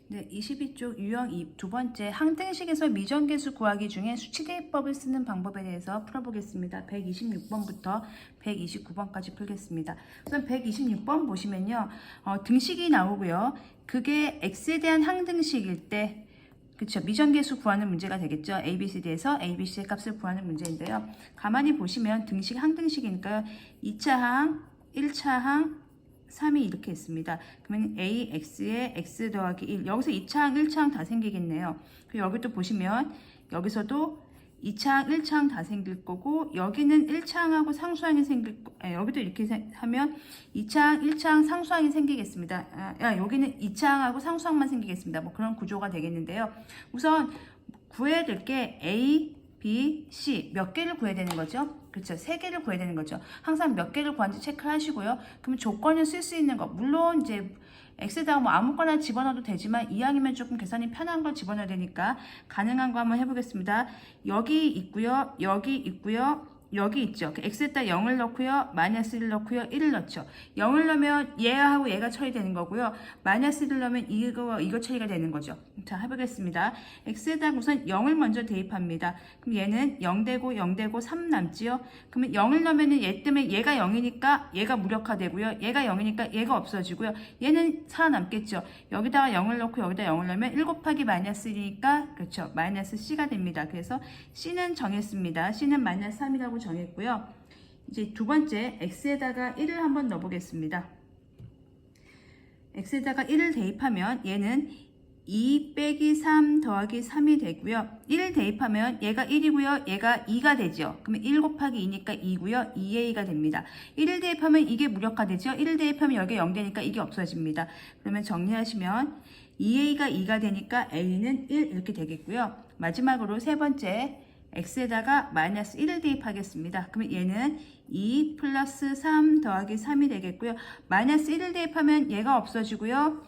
네, 22쪽 유형 2, 두 번째 항등식에서 미정계수 구하기 중에 수치대입법을 쓰는 방법에 대해서 풀어보겠습니다. 126번부터 129번까지 풀겠습니다. 우선 126번 보시면요. 등식이 나오고요. 그게 x에 대한 항등식일 때 그쵸, 미정계수 구하는 문제가 되겠죠. ABCD에서 ABC의 값을 구하는 문제인데요. 가만히 보시면 등식 항등식이니까요. 2차 항, 1차 항, 3이 이렇게 있습니다. 그러면 AX에 X 더하기 1. 여기서 2차항, 1차항 다 생기겠네요. 그리고 여기도 보시면 여기서도 2차항, 1차항 다 생길 거고 여기는 1차항하고 상수항이 생길 거. 여기도 이렇게 하면 2차항, 1차항 상수항이 생기겠습니다. 여기는 2차항하고 상수항만 생기겠습니다. 뭐 그런 구조가 되겠는데요. 우선 구해야 될 게 A, B, C 몇 개를 구해야 되는 거죠? 그렇죠. 3개를 구해야 되는 거죠. 항상 몇 개를 구하는지 체크하시고요. 그러면 조건을 쓸 수 있는 거 물론 이제 X에다가 뭐 아무거나 집어넣어도 되지만 이왕이면 조금 계산이 편한 걸 집어넣어야 되니까 가능한 거 한번 해보겠습니다. 여기 있고요. 여기 있고요. 여기 있죠. x에다 0을 넣고요. 마이너스 1을 넣고요. 1을 넣죠. 0을 넣으면 얘하고 얘가 처리되는 거고요. 마이너스 1을 넣으면 이거 처리가 되는 거죠. 자, 해보겠습니다. x에다 우선 0을 먼저 대입합니다. 그럼 얘는 0 되고 0 되고 3 남지요. 그러면 0을 넣으면 얘 때문에 얘가 0이니까 얘가 무력화되고요. 얘가 0이니까 얘가 없어지고요. 얘는 살아남겠죠. 여기다가 0을 넣고 여기다 0을 넣으면 1 곱하기 마이너스 1이니까 그렇죠. 마이너스 c가 됩니다. 그래서 c는 정했습니다. c는 마이너스 3이라고 정했고요. 이제 두 번째 x에다가 1을 한번 넣어보겠습니다. x에다가 1을 대입하면 얘는 2 빼기 3 더하기 3이 되고요. 1을 대입하면 얘가 1이고요. 얘가 2가 되죠. 그러면 1 곱하기 2니까 2고요. 2a가 됩니다. 1을 대입하면 이게 무력화되죠. 1을 대입하면 여기 0 되니까 이게 없어집니다. 그러면 정리하시면 2a가 2가 되니까 a는 1 이렇게 되겠고요. 마지막으로 세 번째 x에다가 마이너스 1을 대입하겠습니다. 그러면 얘는 2 플러스 3 더하기 3이 되겠고요. 마이너스 1을 대입하면 얘가 없어지고요.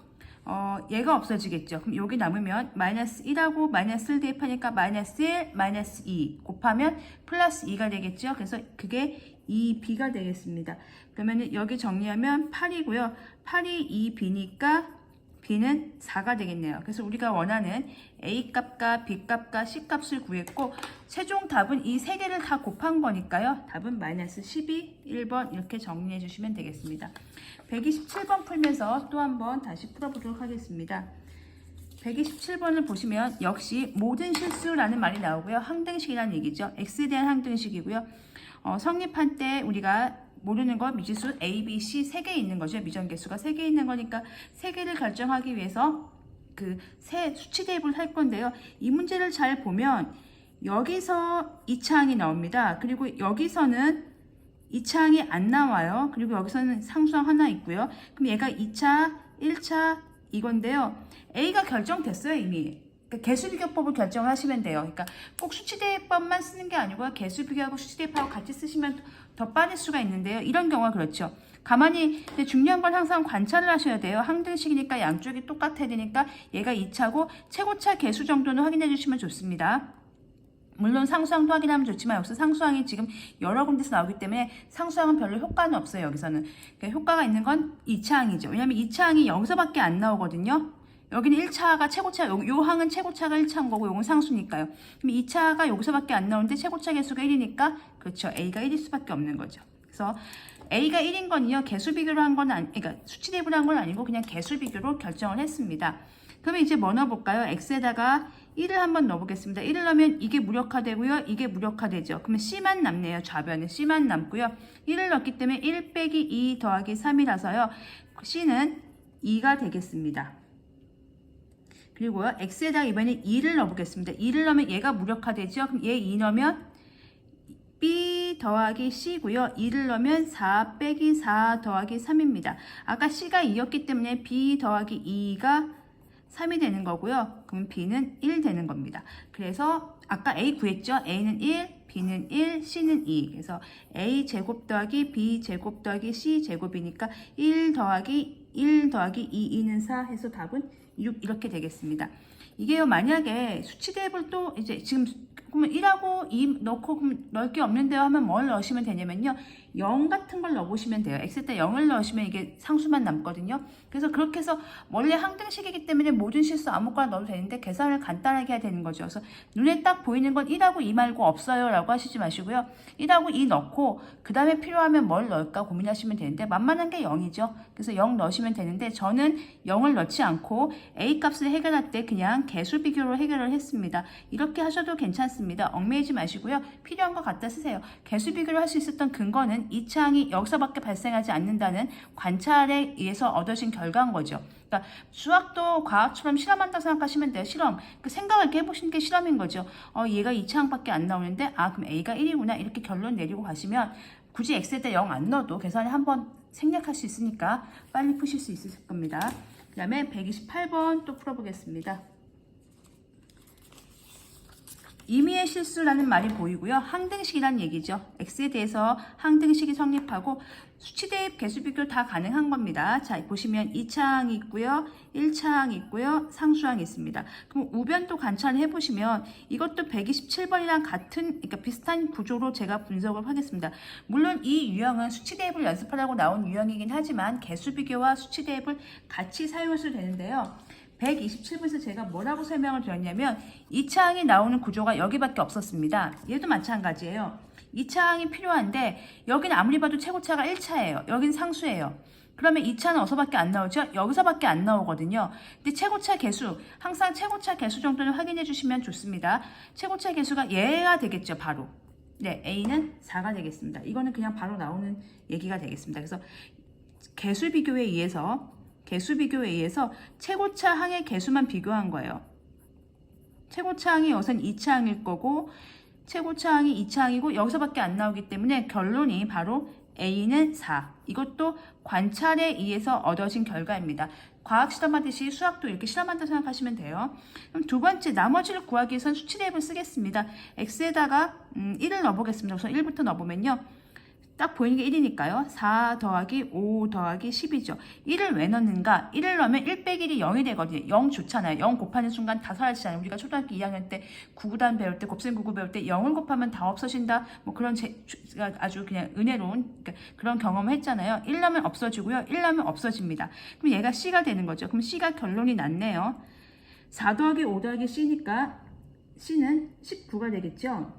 얘가 없어지겠죠. 그럼 여기 남으면 마이너스 1하고 마이너스를 대입하니까 마이너스 1, 마이너스 2 곱하면 플러스 2가 되겠죠. 그래서 그게 2b가 되겠습니다. 그러면 여기 정리하면 8이고요. 8이 2b니까 b는 4가 되겠네요. 그래서 우리가 원하는 a 값과 b 값과 c 값을 구했고 최종 답은 이 세 개를 다 곱한 거니까요. 답은 마이너스 12, 1번 이렇게 정리해 주시면 되겠습니다. 127번 풀면서 또 한번 다시 풀어보도록 하겠습니다. 127번을 보시면 역시 모든 실수라는 말이 나오고요. 항등식이라는 얘기죠. x에 대한 항등식이고요. 성립한 때 우리가 모르는 거 미지수 A, B, C 3개 있는 거죠. 미정계수가 3개 있는 거니까 3개를 결정하기 위해서 그 세 수치 대입을 할 건데요. 이 문제를 잘 보면 여기서 2차항이 나옵니다. 그리고 여기서는 2차항이 안 나와요. 그리고 여기서는 상수항 하나 있고요. 그럼 얘가 2차, 1차 이건데요. A가 결정됐어요 이미. 그러니까 개수비교법을 결정하시면 돼요. 그러니까 꼭 수치대입법만 쓰는 게 아니고 개수비교하고 수치대입하고 같이 쓰시면 더 빠를 수가 있는데요. 이런 경우가 그렇죠. 가만히 근데 중요한 건 항상 관찰을 하셔야 돼요. 항등식이니까 양쪽이 똑같아야 되니까 얘가 2차고 최고차 개수 정도는 확인해 주시면 좋습니다. 물론 상수항도 확인하면 좋지만 여기서 상수항이 지금 여러 군데서 나오기 때문에 상수항은 별로 효과는 없어요. 여기서는. 그러니까 효과가 있는 건 2차항이죠. 왜냐하면 2차항이 여기서밖에 안 나오거든요. 여기는 1차가 최고차, 요 항은 최고차가 1차인 거고 요건 상수니까요. 그럼 2차가 여기서밖에 안 나오는데 최고차 개수가 1이니까 그렇죠. A가 1일 수밖에 없는 거죠. 그래서 A가 1인 건요. 개수 비교로 한 건 그러니까 수치 대입을 한 건 아니고 그냥 개수 비교로 결정을 했습니다. 그러면 이제 뭐 넣어볼까요? X에다가 1을 한번 넣어보겠습니다. 1을 넣으면 이게 무력화되고요. 이게 무력화되죠. 그러면 C만 남네요. 좌변은 C만 남고요. 1을 넣기 때문에 1 빼기 2 더하기 3이라서요. C는 2가 되겠습니다. 그리고요. X에다가 이번에 2를 넣어보겠습니다. 2를 넣으면 얘가 무력화되죠. 그럼 얘 2 넣으면 B 더하기 C고요. 2를 넣으면 4 빼기 4 더하기 3입니다. 아까 C가 2였기 때문에 B 더하기 2가 3이 되는 거고요. 그럼 B는 1 되는 겁니다. 그래서 아까 A 구했죠? A는 1, B는 1, C는 2. 그래서 A 제곱 더하기 B 제곱 더하기 C 제곱이니까 1 더하기 1 더하기 2는 4 해서 답은 6 이렇게 되겠습니다. 이게요, 만약에 수치 대입을 또 이제 지금 그러면 1하고 2 넣고 그럼 넣을 게 없는데요 하면 뭘 넣으시면 되냐면요. 0 같은 걸 넣어보시면 돼요. x에다 0을 넣으시면 이게 상수만 남거든요. 그래서 그렇게 해서 원래 항등식이기 때문에 모든 실수 아무거나 넣어도 되는데 계산을 간단하게 해야 되는 거죠. 그래서 눈에 딱 보이는 건 1하고 2 말고 없어요 라고 하시지 마시고요. 1하고 2 넣고 그 다음에 필요하면 뭘 넣을까 고민하시면 되는데 만만한 게 0이죠. 그래서 0 넣으시면 되는데 저는 0을 넣지 않고 a 값을 해결할 때 그냥 개수 비교로 해결을 했습니다. 이렇게 하셔도 괜찮습니다. 얽매이지 마시고요. 필요한 거 갖다 쓰세요. 개수 비교를 할 수 있었던 근거는 이 차항이 여기서밖에 발생하지 않는다는 관찰에 의해서 얻어진 결과인 거죠. 그러니까 수학도 과학처럼 실험한다고 생각하시면 돼요. 실험. 그 생각을 이렇게 해보시는 게 실험인 거죠. 얘가 이 차항밖에 안 나오는데 그럼 A가 1이구나 이렇게 결론 내리고 가시면 굳이 X에다 0 안 넣어도 계산을 한번 생략할 수 있으니까 빨리 푸실 수 있을 겁니다. 그 다음에 128번 또 풀어보겠습니다. 임의의 실수라는 말이 보이고요. 항등식이라는 얘기죠. x에 대해서 항등식이 성립하고 수치 대입 개수 비교 다 가능한 겁니다. 자, 보시면 2차항이 있고요. 1차항이 있고요. 상수항이 있습니다. 그럼 우변도 관찰해 보시면 이것도 127번이랑 같은 그러니까 비슷한 구조로 제가 분석을 하겠습니다. 물론 이 유형은 수치 대입을 연습하라고 나온 유형이긴 하지만 개수 비교와 수치 대입을 같이 사용해도 되는데요. 127번에서 제가 뭐라고 설명을 드렸냐면 2차항이 나오는 구조가 여기밖에 없었습니다. 얘도 마찬가지예요. 2차항이 필요한데 여기는 아무리 봐도 최고차가 1차예요. 여기는 상수예요. 그러면 2차는 어디서밖에 안 나오죠? 여기서밖에 안 나오거든요. 근데 최고차 개수, 항상 최고차 개수 정도는 확인해 주시면 좋습니다. 최고차 개수가 얘가 되겠죠, 바로. 네, A는 4가 되겠습니다. 이거는 그냥 바로 나오는 얘기가 되겠습니다. 그래서 개수 비교에 의해서 최고차 항의 개수만 비교한 거예요. 최고차 항이 여기선 2차항일 거고 최고차 항이 2차항이고 여기서밖에 안 나오기 때문에 결론이 바로 A는 4. 이것도 관찰에 의해서 얻어진 결과입니다. 과학 실험하듯이 수학도 이렇게 실험한다고 생각하시면 돼요. 그럼 두 번째, 나머지를 구하기 위해선 수치 대입을 쓰겠습니다. x에다가 1을 넣어보겠습니다. 우선 1부터 넣어보면요. 딱 보이는 게 1이니까요. 4 더하기 5 더하기 10이죠. 1을 왜 넣는가? 1을 넣으면 1 빼기 1이 0이 되거든요. 0 좋잖아요. 0 곱하는 순간 다 사라지잖아요. 우리가 초등학교 2학년 때 구구단 배울 때, 곱셈 구구 배울 때 0을 곱하면 다 없어진다. 뭐 그런 아주 그냥 은혜로운 그런 경험을 했잖아요. 1 넣으면 없어지고요. 1 넣으면 없어집니다. 그럼 얘가 C가 되는 거죠. 그럼 C가 결론이 났네요. 4 더하기 5 더하기 C니까 C는 19가 되겠죠.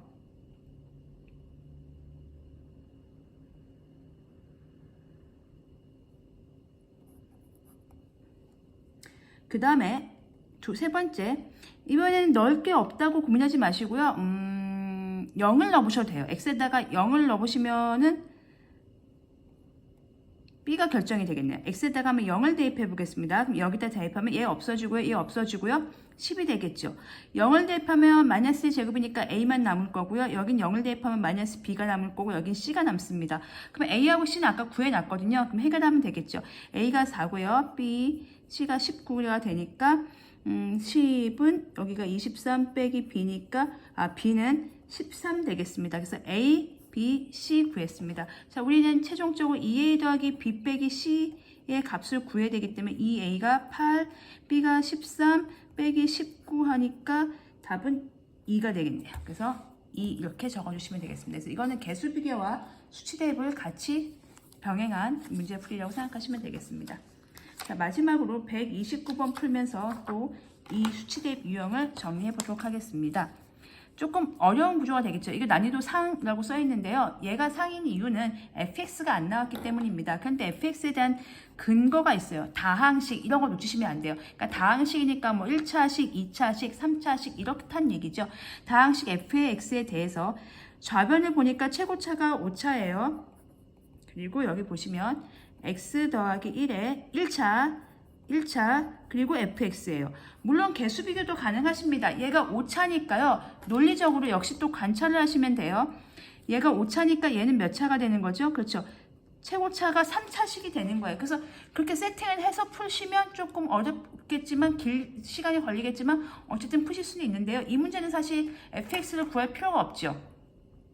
그 다음에 세 번째, 이번에는 넣을 게 없다고 고민하지 마시고요. 0을 넣으셔도 돼요. x에다가 0을 넣으시면은 b가 결정이 되겠네요. x에다가 하면 0을 대입해 보겠습니다. 그럼 여기다 대입하면 얘 없어지고요. 얘 없어지고요. 10이 되겠죠. 0을 대입하면 마이너스 제곱이니까 a만 남을 거고요. 여긴 0을 대입하면 마이너스 b가 남을 거고 여긴 c가 남습니다. 그럼 a하고 c는 아까 구해놨거든요. 그럼 해결하면 되겠죠. a가 4고요. b, c가 19가 되니까 10은 여기가 23 빼기 b니까 b는 13 되겠습니다. 그래서 a, b, c 구했습니다. 자, 우리는 최종적으로 2a 더하기 b 빼기 c의 값을 구해야 되기 때문에 2a가 8, b가 13 빼기 19 하니까 답은 2가 되겠네요. 그래서 2 이렇게 적어주시면 되겠습니다. 그래서 이거는 개수 비교와 수치 대입을 같이 병행한 문제풀이라고 생각하시면 되겠습니다. 자, 마지막으로 129번 풀면서 또 이 수치 대입 유형을 정리해 보도록 하겠습니다. 조금 어려운 구조가 되겠죠. 이거 난이도 상이라고 써 있는데요. 얘가 상인 이유는 fx가 안 나왔기 때문입니다. 그런데 fx에 대한 근거가 있어요. 다항식 이런 거 놓치시면 안 돼요. 그러니까 다항식이니까 뭐 1차식, 2차식, 3차식 이렇단 얘기죠. 다항식 f의 x에 대해서 좌변을 보니까 최고차가 5차예요. 그리고 여기 보시면 x 더하기 1에 1차 그리고 fx예요. 물론 개수 비교도 가능하십니다. 얘가 5차니까요. 논리적으로 역시 또 관찰을 하시면 돼요. 얘가 5차니까 얘는 몇 차가 되는 거죠? 그렇죠. 최고차가 3차식이 되는 거예요. 그래서 그렇게 세팅을 해서 푸시면 조금 어렵겠지만 시간이 걸리겠지만 어쨌든 푸실 수는 있는데요. 이 문제는 사실 fx를 구할 필요가 없죠.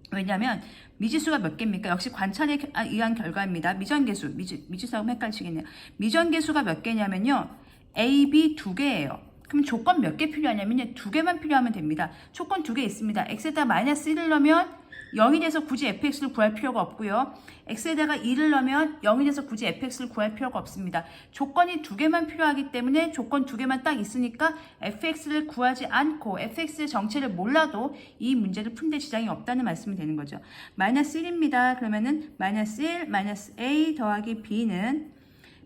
왜냐하면 미지수가 몇 개입니까? 역시 관찰에 의한 결과입니다. 미지수하고 헷갈리시겠네요. 미정계수가 몇 개냐면요. A, B 2개예요. 그럼 조건 몇 개 필요하냐면요. 2개만 필요하면 됩니다. 조건 2개 있습니다. x에다 마이너스 1을 넣으면 0이 돼서 굳이 fx를 구할 필요가 없고요. x에다가 2를 넣으면 0이 돼서 굳이 fx를 구할 필요가 없습니다. 조건이 2개만 필요하기 때문에 조건 2개만 딱 있으니까 fx를 구하지 않고 fx의 정체를 몰라도 이 문제를 푼데 지장이 없다는 말씀이 되는 거죠. 마이너스 1입니다. 그러면은 마이너스 1 마이너스 a 더하기 b는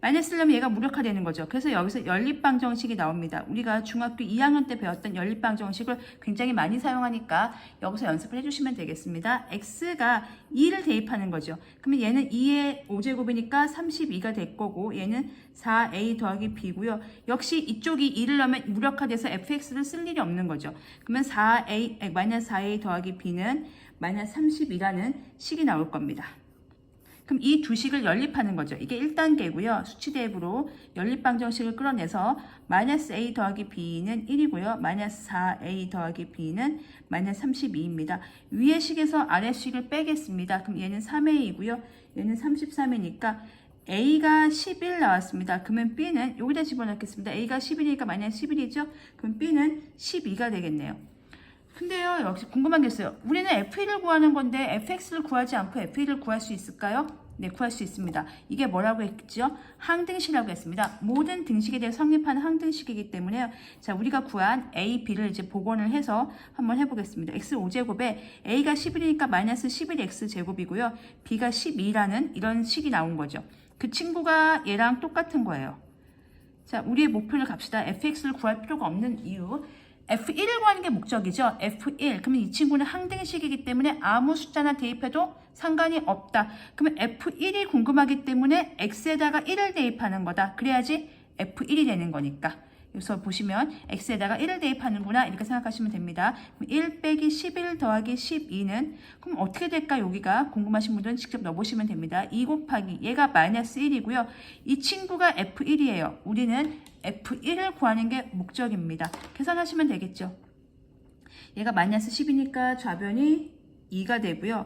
마이너스를 넣으면 얘가 무력화되는 거죠. 그래서 여기서 연립방정식이 나옵니다. 우리가 중학교 2학년 때 배웠던 연립방정식을 굉장히 많이 사용하니까 여기서 연습을 해주시면 되겠습니다. x가 2를 대입하는 거죠. 그러면 얘는 2의 5제곱이니까 32가 될 거고 얘는 4a 더하기 b고요. 역시 이쪽이 2를 넣으면 무력화돼서 fx를 쓸 일이 없는 거죠. 그러면 마이너스 4a 더하기 b는 마이너스 32라는 식이 나올 겁니다. 그럼 이 두 식을 연립하는 거죠. 이게 1단계고요. 수치 대입으로 연립방정식을 끌어내서 마이너스 a 더하기 b는 1이고요. 마이너스 4a 더하기 b는 마이너스 32입니다. 위의 식에서 아래 식을 빼겠습니다. 그럼 얘는 3a이고요. 얘는 33이니까 a가 11 나왔습니다. 그러면 b는 여기다 집어넣겠습니다. a가 11이니까 마이너스 11이죠. 그럼 b는 12가 되겠네요. 근데요, 역시 궁금한 게 있어요. 우리는 f1을 구하는 건데 fx를 구하지 않고 f1을 구할 수 있을까요? 네, 구할 수 있습니다. 이게 뭐라고 했죠? 항등식이라고 했습니다. 모든 등식에 대해 성립하는 항등식이기 때문에요. 자, 우리가 구한 a, b를 이제 복원을 해서 한번 해보겠습니다. x 5제곱에 a가 11이니까 마이너스 11x 제곱이고요. b가 12라는 이런 식이 나온 거죠. 그 친구가 얘랑 똑같은 거예요. 자, 우리의 목표를 갑시다. fx를 구할 필요가 없는 이유. F1을 구하는 게 목적이죠. F1. 그러면 이 친구는 항등식이기 때문에 아무 숫자나 대입해도 상관이 없다. 그러면 F1이 궁금하기 때문에 X에다가 1을 대입하는 거다. 그래야지 F1이 되는 거니까. 여기서 보시면 X에다가 1을 대입하는구나 이렇게 생각하시면 됩니다. 1 빼기 11 더하기 12는 그럼 어떻게 될까? 여기가 궁금하신 분들은 직접 넣어보시면 됩니다. 2 곱하기 얘가 마이너스 1이고요. 이 친구가 F1이에요. 우리는 F1을 구하는 게 목적입니다. 계산하시면 되겠죠. 얘가 마이너스 10이니까 좌변이 2가 되고요.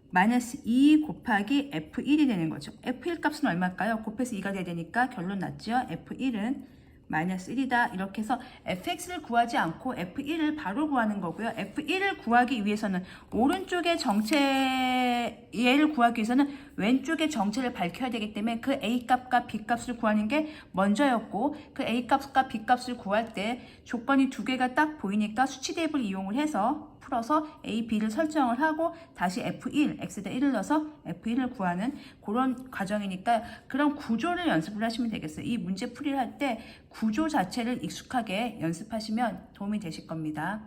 마이너스 2 곱하기 F1이 되는 거죠. F1 값은 얼마일까요? 곱해서 2가 돼야 되니까 결론 났죠. F1은 마이너스 1이다. 이렇게 해서 fx를 구하지 않고 f1을 바로 구하는 거고요. f1을 구하기 위해서는 오른쪽의 정체 얘를 구하기 위해서는 왼쪽의 정체를 밝혀야 되기 때문에 그 a값과 b값을 구하는 게 먼저였고 그 a값과 b값을 구할 때 조건이 2개가 딱 보이니까 수치 대입을 이용을 해서 풀어서 A, B를 설정을 하고 다시 F1, X에다 1을 넣어서 F1을 구하는 그런 과정이니까 그런 구조를 연습을 하시면 되겠어요. 이 문제 풀이를 할 때 구조 자체를 익숙하게 연습하시면 도움이 되실 겁니다.